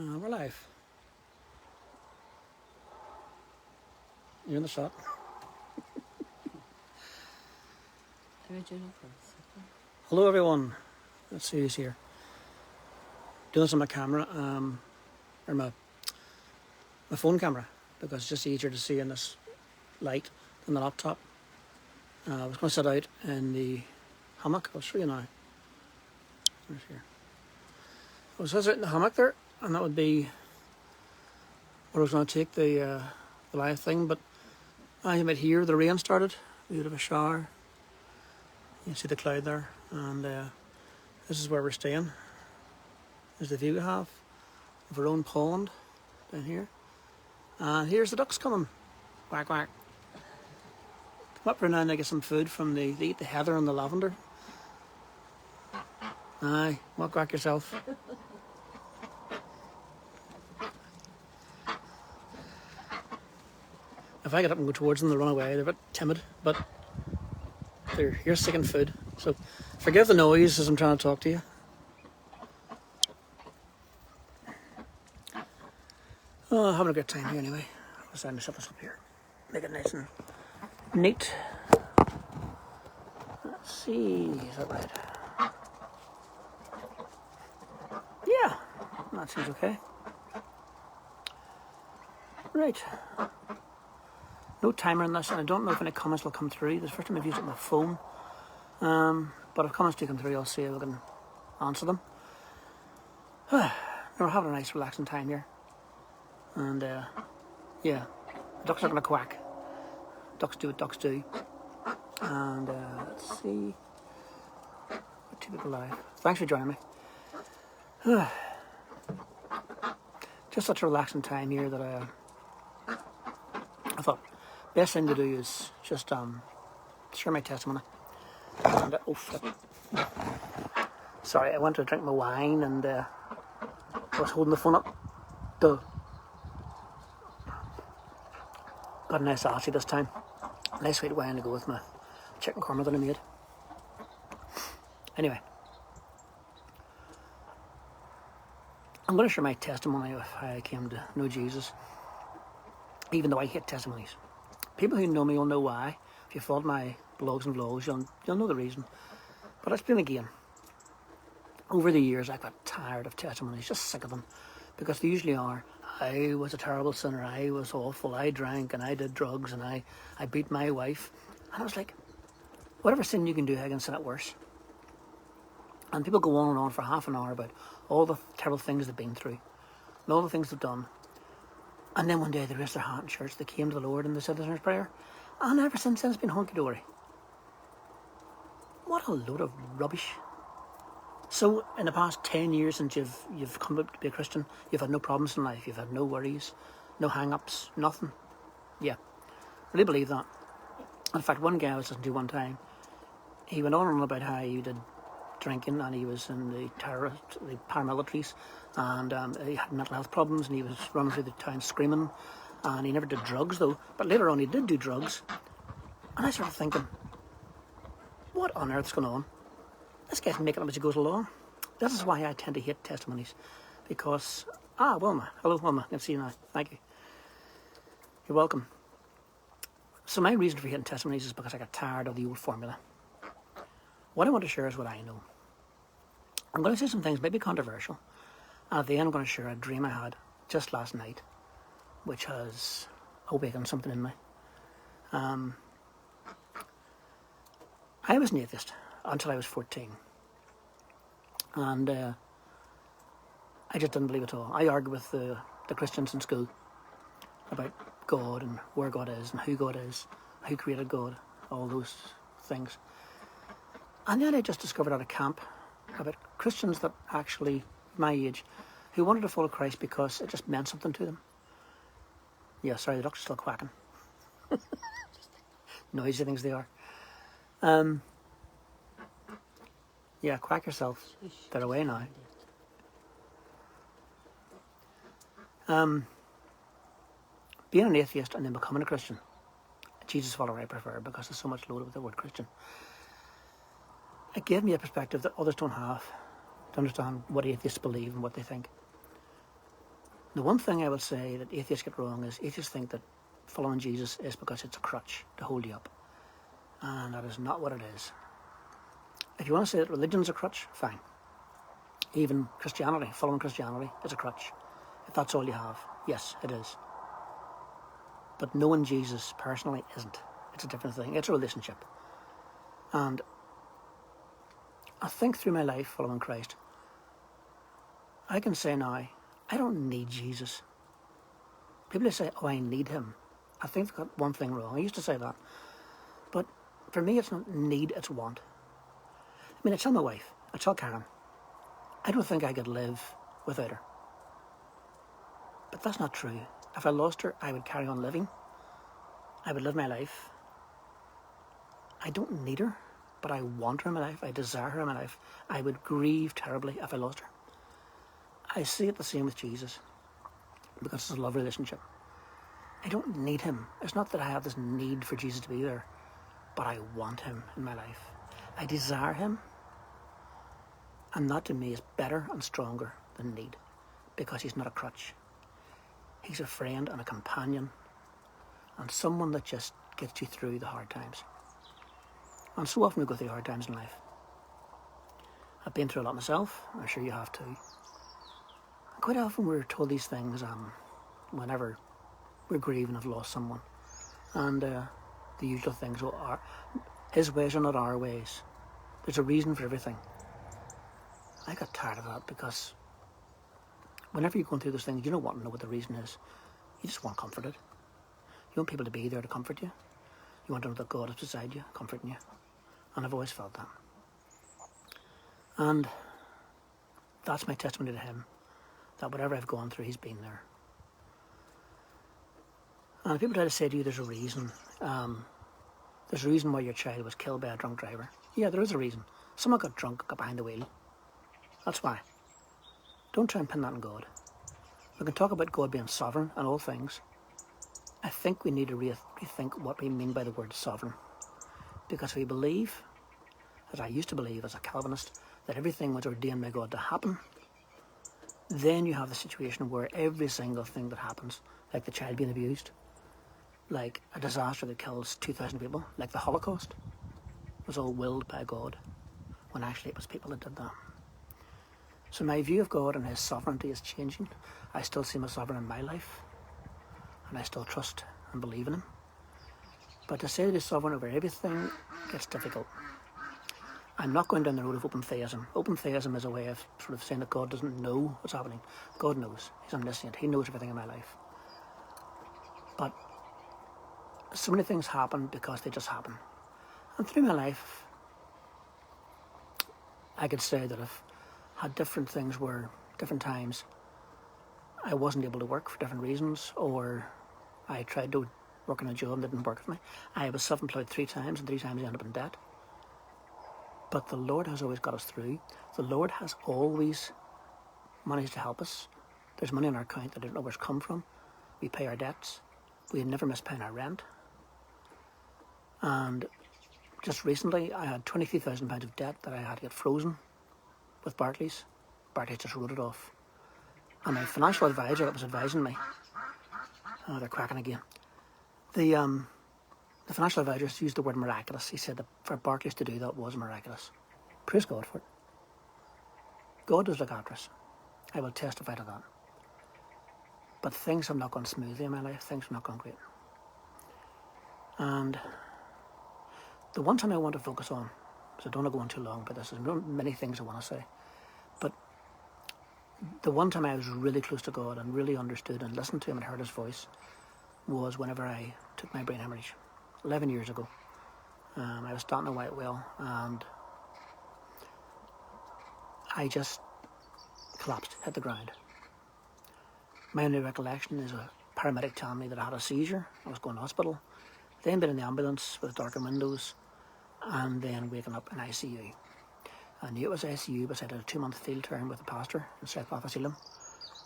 We're live. You're in the shot. Hello everyone. Let's see who's here. Doing this on my camera, or my phone camera, because it's just easier to see in this light than the laptop. I was going to sit out in the hammock. I'll show you now. Where's here? I was out in the hammock there, and that would be where I was going to take the live thing, but you might hear the rain started. We had a shower. You can see the cloud there, and this is where we're staying. There's the view we have of our own pond down here. And here's the ducks coming. Quack, quack. Come up here now and I get some food from they eat the heather and the lavender. Aye, quack, quack yourself. If I get up and go towards them, they'll run away. They're a bit timid, but they're here seeking food. So forgive the noise as I'm trying to talk to you. Oh, having a good time here anyway. I'm deciding to set this up here. Make it nice and neat. Let's see, is that right? Yeah, that seems okay. Right. No timer on this, and I don't know if any comments will come through. This is the first time I've used it on my phone. But if comments do come through, I'll see if I can answer them. We're having a nice relaxing time here. And yeah, the ducks are going to quack. Ducks do what ducks do. And let's see. Two people live. Thanks for joining me. Just such a relaxing time here that I thought best thing to do is just share my testimony. And sorry, I went to drink my wine and I was holding the phone up. Duh. Got a nice Aussie this time. Nice sweet wine to go with my chicken korma that I made. Anyway, I'm going to share my testimony of how I came to know Jesus, even though I hate testimonies. People who know me will know why. If you followed my blogs and vlogs, you'll know the reason. But I'll explain again. Over the years, I got tired of testimonies, just sick of them, because they usually are. I was a terrible sinner, I was awful, I drank and I did drugs and I beat my wife. And I was like, whatever sin you can do, I can sin it worse. And people go on and on for half an hour about all the terrible things they've been through and all the things they've done. And then one day they raised their hand in church, they came to the Lord and they said the sinner's prayer. And ever since then it's been hunky-dory. What a load of rubbish. So in the past 10 years since you've come up to be a Christian, you've had no problems in life, you've had no worries, no hang-ups, nothing. Yeah, really believe that. In fact, one guy I was listening to one time, he went on and on about how he did drinking and he was in the paramilitaries, and he had mental health problems and he was running through the town screaming, and he never did drugs though, but later on he did do drugs. And I started thinking, what on earth's going on? This guy's making it up as he goes along. This is why I tend to hate testimonies. Because, Wilma. Hello, Wilma. I can see you now. Thank you. You're welcome. So my reason for hating testimonies is because I got tired of the old formula. What I want to share is what I know. I'm going to say some things maybe controversial. And at the end I'm going to share a dream I had just last night, which has awakened something in me. I was an atheist until I was 14. And I just didn't believe it at all. I argued with the Christians in school about God and where God is and who created God, all those things. And then I just discovered at a camp about Christians that actually, my age, who wanted to follow Christ because it just meant something to them. Yeah, sorry, the ducks are still quacking. Noisy things they are. Yeah, quack yourself. They're away now. Being an atheist and then becoming a Christian, a Jesus follower I prefer because there's so much loaded with the word Christian. It gave me a perspective that others don't have to understand what atheists believe and what they think. The one thing I will say that atheists get wrong is atheists think that following Jesus is because it's a crutch to hold you up. And that is not what it is. If you want to say that religion's a crutch, fine. Even Christianity, following Christianity, is a crutch. If that's all you have, yes, it is. But knowing Jesus personally isn't. It's a different thing. It's a relationship. And I think through my life following Christ, I can say now, I don't need Jesus. People say, oh, I need him. I think they've got one thing wrong. I used to say that. But for me, it's not need, it's want. I mean, I tell my wife, I tell Karen, I don't think I could live without her. But that's not true. If I lost her, I would carry on living. I would live my life. I don't need her, but I want her in my life. I desire her in my life. I would grieve terribly if I lost her. I see it the same with Jesus, because it's a love relationship. I don't need him. It's not that I have this need for Jesus to be there, but I want him in my life. I desire him, and that to me is better and stronger than need, because he's not a crutch. He's a friend and a companion, and someone that just gets you through the hard times. And so often we go through hard times in life. I've been through a lot myself. I'm sure you have too. Quite often we're told these things whenever we're grieving, have lost someone. And the usual things are, his ways are not our ways. There's a reason for everything. I got tired of that, because whenever you're going through those things, you don't want to know what the reason is. You just want comforted. You want people to be there to comfort you. You want to know that God is beside you, comforting you. And I've always felt that. And that's my testimony to him, that whatever I've gone through, he's been there. And people try to say to you, there's a reason. There's a reason why your child was killed by a drunk driver. Yeah, there is a reason. Someone got drunk, got behind the wheel. That's why. Don't try and pin that on God. We can talk about God being sovereign and all things. I think we need to rethink what we mean by the word sovereign. Because we believe, as I used to believe as a Calvinist, that everything was ordained by God to happen. Then you have the situation where every single thing that happens, like the child being abused, like a disaster that kills 2,000 people, like the Holocaust, was all willed by God, when actually it was people that did that. So my view of God and his sovereignty is changing. I still see him as sovereign in my life, and I still trust and believe in him. But to say that he's sovereign over everything gets difficult. I'm not going down the road of open theism. Open theism is a way of sort of saying that God doesn't know what's happening. God knows. He's omniscient. He knows everything in my life. But so many things happen because they just happen. And through my life, I could say that I've had different things where, different times, I wasn't able to work for different reasons, or I tried to work in a job that didn't work for me. I was self-employed 3 times, and 3 times I ended up in debt. But the Lord has always got us through. The Lord has always managed to help us. There's money in our account that I don't know where it's come from. We pay our debts. We had never missed paying our rent. And just recently, I had £23,000 of debt that I had to get frozen with Barclays. Barclays just wrote it off. And my financial advisor that was advising me, they're cracking again. The financial advisor used the word miraculous. He said that for Barclays to do that was miraculous. Praise God for it. God does look after us. I will testify to that. But things have not gone smoothly in my life. Things have not gone great. And the one time I want to focus on, because I don't want to go on too long, but there's many things I want to say. But the one time I was really close to God and really understood and listened to him and heard his voice was whenever I took my brain hemorrhage 11 years ago. I was starting a white well, and I just collapsed, hit the ground. My only recollection is a paramedic telling me that I had a seizure. I was going to hospital, then been in the ambulance with darkened windows, and then waking up in ICU. I knew it was ICU because I did a 2-month field term with a pastor in South Balfasheelam,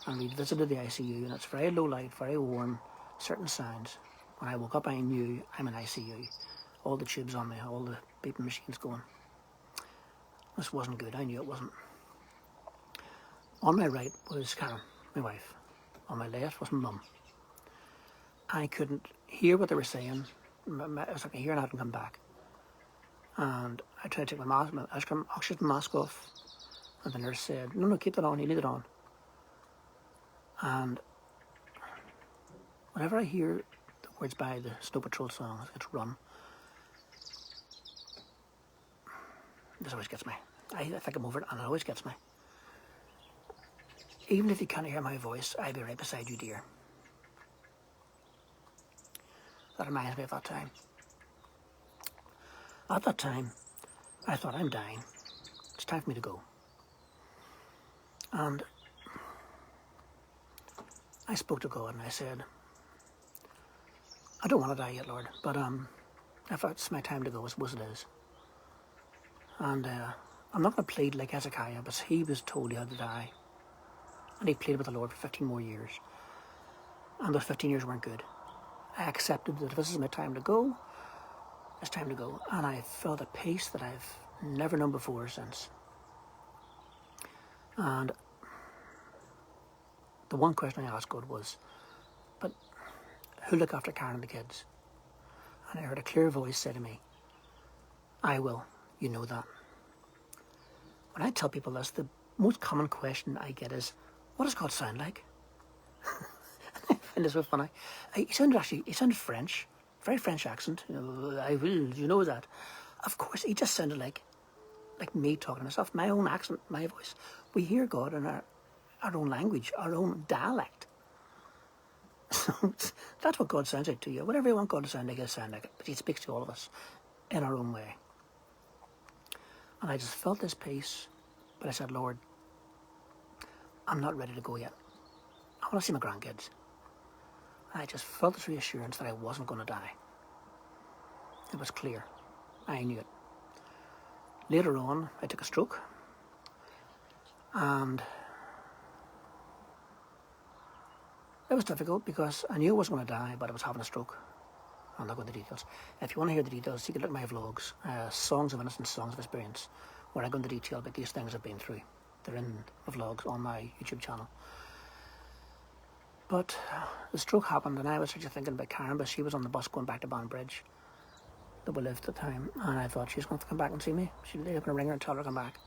and we visited the ICU, and it's very low light, very warm, certain sounds. When I woke up, I knew I'm in ICU. All the tubes on me, all the beeping machines going. This wasn't good. I knew it wasn't. On my right was Karen, my wife. on my left was my mum. I couldn't hear what they were saying. It was like a year and I hadn't come back. And I tried to take my oxygen mask off. And the nurse said, no, keep that on, you need it on. And whenever I hear the words by the Snow Patrol song, it's Run, this always gets me. I think I'm over it and it always gets me. Even if you can't hear my voice, I'll be right beside you, dear. That reminds me of that time. At that time, I thought, I'm dying. It's time for me to go. And I spoke to God and I said, I don't want to die yet, Lord, but if it's my time to go, I suppose it is. And I'm not going to plead like Hezekiah, but he was told he had to die. And he pleaded with the Lord for 15 more years. And those 15 years weren't good. I accepted that if this is my time to go, it's time to go. And I felt a peace that I've never known before or since. And the one question I asked God was, but who look after Karen and the kids? And I heard a clear voice say to me, I will, you know that. When I tell people this, the most common question I get is, what does God sound like? I find this so funny. He sounded French, very French accent. You know, I will, you know that. Of course, he just sounded like me talking to myself, my own accent, my voice. We hear God in our own language, our own dialect. So that's what God sounds like to you. Whatever you want God to sound like, he'll sound like it. But he speaks to all of us in our own way. And I just felt this peace. But I said, Lord, I'm not ready to go yet. I want to see my grandkids. And I just felt this reassurance that I wasn't going to die. It was clear. I knew it. Later on, I took a stroke. And it was difficult because I knew I wasn't going to die, but I was having a stroke. I'll not go into the details. If you want to hear the details, you can look at my vlogs, Songs of Innocence, Songs of Experience, where I go into detail about these things I've been through. They're in the vlogs on my YouTube channel. But the stroke happened and I was actually thinking about Karen, but she was on the bus going back to Banbridge that we lived at the time, and I thought she's going to come back and see me. They're going to ring her and tell her to come back,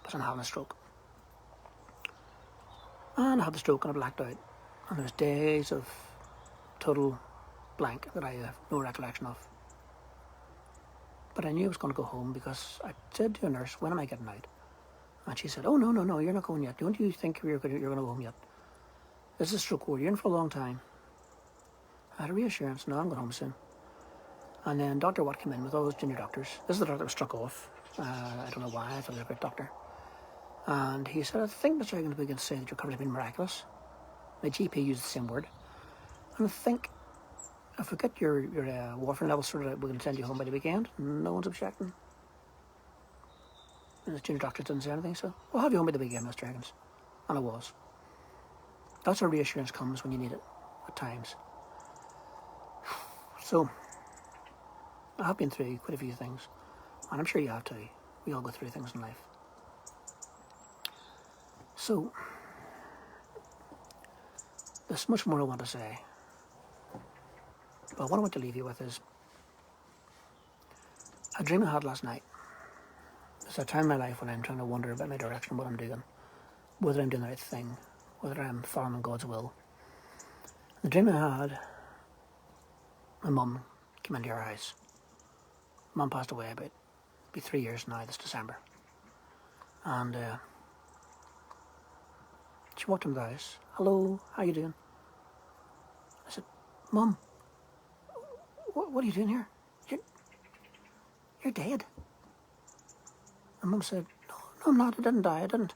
but I'm having a stroke. And I had the stroke and I blacked out. And there was days of total blank that I have no recollection of. But I knew I was going to go home because I said to a nurse, when am I getting out? And she said, oh, no, you're not going yet. Don't you think you're going to go home yet? This is a stroke ward. You're in for a long time. I had a reassurance. No, I'm going home soon. And then Dr. Watt came in with all those junior doctors. This is the doctor that was struck off. I don't know why. I thought he was a great doctor. And he said, I think Mr. Higgins we can say that your recovery has been miraculous. My GP used the same word. And I think if we get your warfarin levels sorted out, we can send you home by the weekend. No one's objecting. And the junior doctors didn't say anything, so we'll have you home by the weekend, Mr. Higgins. And I was. That's where reassurance comes when you need it at times. So, I have been through quite a few things, and I'm sure you have too. We all go through things in life. So, there's much more I want to say, but what I want to leave you with is a dream I had last night. There's a time in my life when I'm trying to wonder about my direction, what I'm doing, whether I'm doing the right thing, whether I'm following God's will. The dream I had, my mum came into our house. Mum passed away about, it'll be 3 years now this December. And she walked into the house. Hello, how you doing? I said, Mum, what are you doing here? You're dead. And Mum said, no, I'm not. I didn't die. I didn't.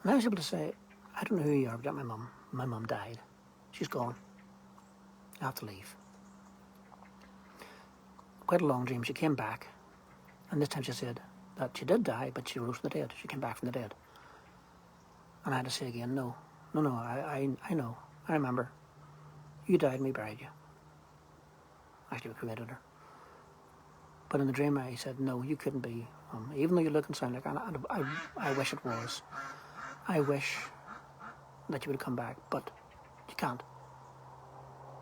And I was able to say, I don't know who you are, but my mum. My mum died. She's gone. I have to leave. Quite a long dream. She came back, and this time she said that she did die, but she rose from the dead. She came back from the dead. And I had to say again, no, I know. I remember. You died and we buried you. Actually, we cremated her. But in the dream, I said, no, you couldn't be. Even though you look and sound like, and I wish it was. I wish that you would come back, but you can't.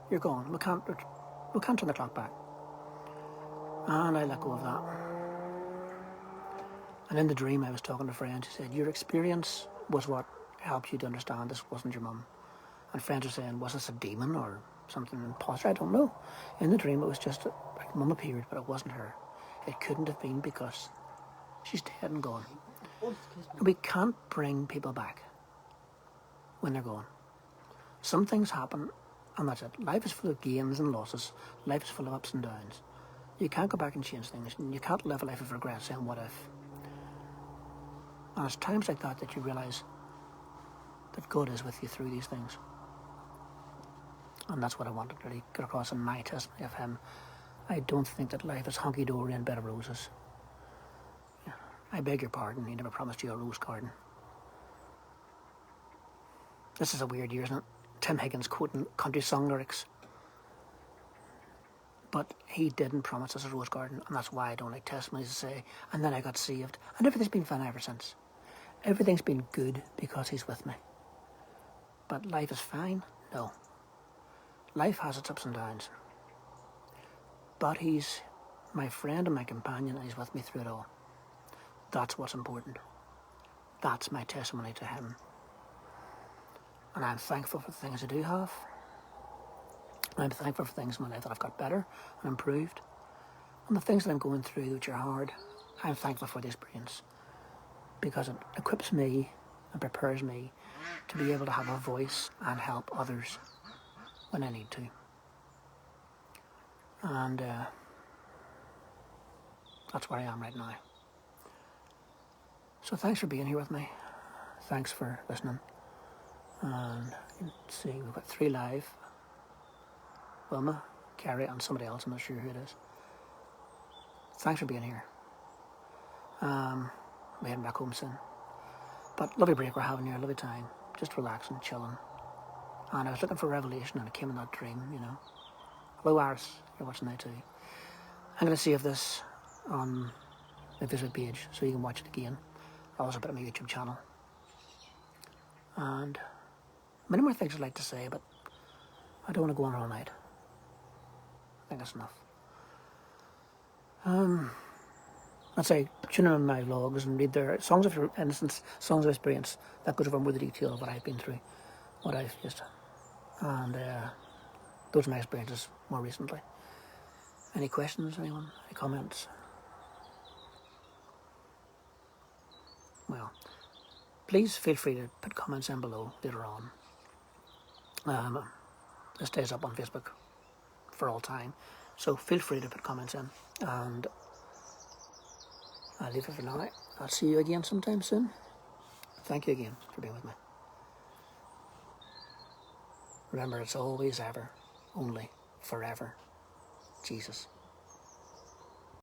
You're gone. We can't turn the clock back. And I let go of that. And in the dream, I was talking to a friend who said, your experience was what helped you to understand this wasn't your mum. And friends were saying, was this a demon or something imposter? I don't know. In the dream, it was just like mum appeared, but it wasn't her. It couldn't have been because she's dead and gone. And we can't bring people back when they're gone. Some things happen, and that's it. Life is full of gains and losses. Life is full of ups and downs. You can't go back and change things. And you can't live a life of regret saying, what if? And it's times like that that you realise that God is with you through these things. And that's what I wanted to really get across in my testimony of him. I don't think that life is hunky-dory and a bed of roses. Yeah. I beg your pardon, he never promised you a rose garden. This is a weird year, isn't it? Tim Higgins quoting country song lyrics. But he didn't promise us a rose garden, and that's why I don't like testimonies to say, and then I got saved. And everything's been fine ever since. Everything's been good because he's with me. But life is fine? No. Life has its ups and downs. But he's my friend and my companion, and he's with me through it all. That's what's important. That's my testimony to him. And I'm thankful for the things I do have. I'm thankful for things in my life that I've got better and improved. And the things that I'm going through which are hard, I'm thankful for the experience. Because it equips me and prepares me to be able to have a voice and help others when I need to. And that's where I am right now. So thanks for being here with me. Thanks for listening. And let's see, we've got 3 live. Wilma, Carrie, and somebody else, I'm not sure who it is. Thanks for being here. We're heading back home soon. But lovely break we're having here, lovely time. Just relaxing, chilling. And I was looking for revelation and it came in that dream, you know. Hello Iris, you're watching now too. I'm going to save this on my visit page so you can watch it again. I'll also put it on my YouTube channel. And many more things I'd like to say, but I don't want to go on all night. I think that's enough. I'd say tune in on my vlogs and read their songs of innocence, songs of experience. That goes over more the detail of what I've been through, what I've faced. And those are my experiences more recently. Any questions, anyone? Any comments? Well, please feel free to put comments in below later on. This stays up on Facebook for all time, so feel free to put comments in. And I'll leave it for now. I'll see you again sometime soon. Thank you again for being with me. Remember, it's always, ever, only, forever, Jesus.